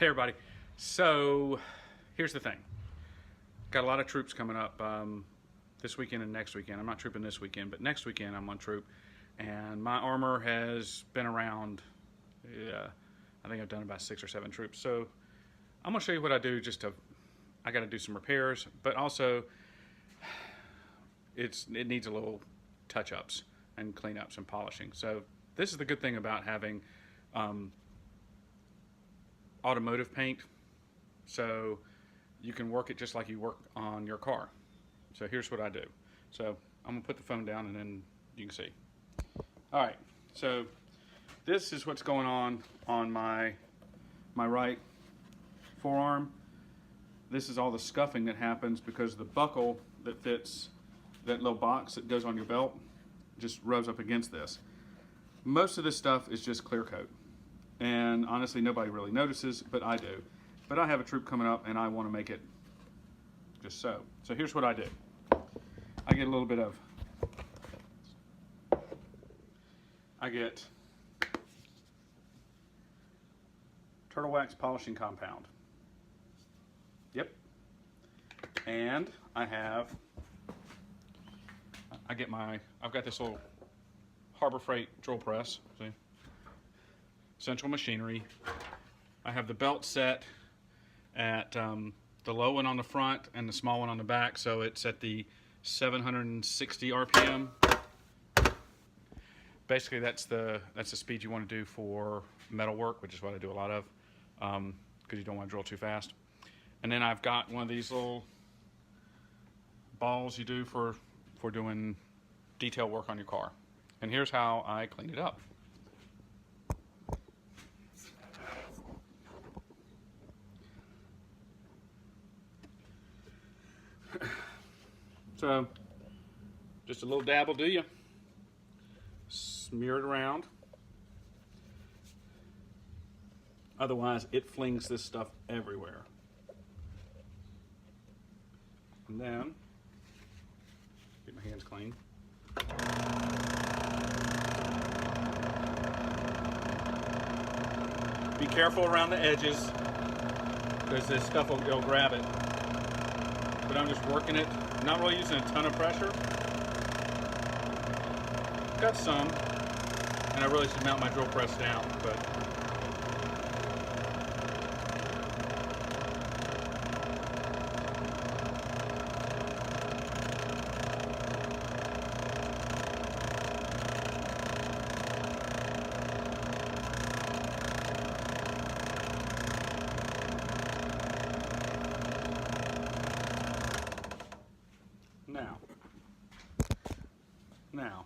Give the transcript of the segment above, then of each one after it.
Hey everybody, so here's the thing. Got a lot of troops coming up this weekend and next weekend. I'm not trooping this weekend, but next weekend I'm on troop. And my armor has been around, I think I've done about 6 or 7 troops. So I'm gonna show you what I do I gotta do some repairs, but also it needs a little touch-ups and cleanups and polishing. So this is the good thing about having automotive paint, so you can work it just like you work on your car. So here's what I do. So I'm gonna put the phone down and then you can see. All right, so this is what's going on my right forearm. This is all the scuffing that happens because the buckle that fits that little box that goes on your belt just rubs up against this. Most of this stuff is just clear coat. And honestly, nobody really notices, but I do. But I have a troop coming up and I want to make it just so. So here's what I do. I get a little bit of, I get turtle wax polishing compound. Yep. And I've got this little Harbor Freight drill press, see? Central Machinery. I have the belt set at the low one on the front and the small one on the back, so it's at the 760 RPM. Basically, that's the speed you want to do for metal work, which is what I do a lot of, because you don't want to drill too fast. And then I've got one of these little balls you do for doing detail work on your car. And here's how I clean it up. So, just a little dab will do you. Smear it around. Otherwise, it flings this stuff everywhere. And then, get my hands clean. Be careful around the edges, because this stuff will grab it. But I'm just working it, not really using a ton of pressure. Got some, and I really should mount my drill press down, but now,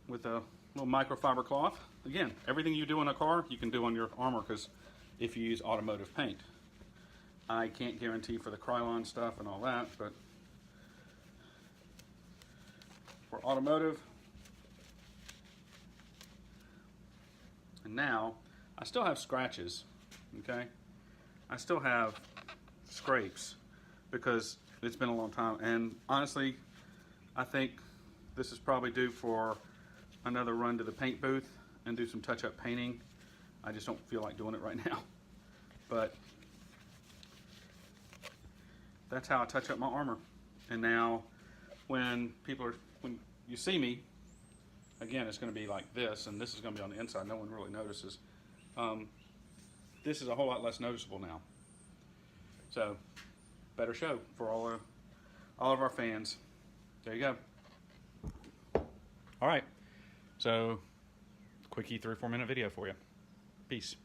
with a little microfiber cloth, again, everything you do on a car, you can do on your armor, because if you use automotive paint. I can't guarantee for the Krylon stuff and all that, but for automotive. And now, I still have scratches, okay? I still have scrapes, because it's been a long time, and honestly, I think this is probably due for another run to the paint booth and do some touch-up painting. I just don't feel like doing it right now. But that's how I touch up my armor. And now when you see me, again, it's going to be like this, and this is going to be on the inside. No one really notices. This is a whole lot less noticeable now. So, better show for all of our fans. There you go. All right, so quickie 3 or 4 minute video for you. Peace.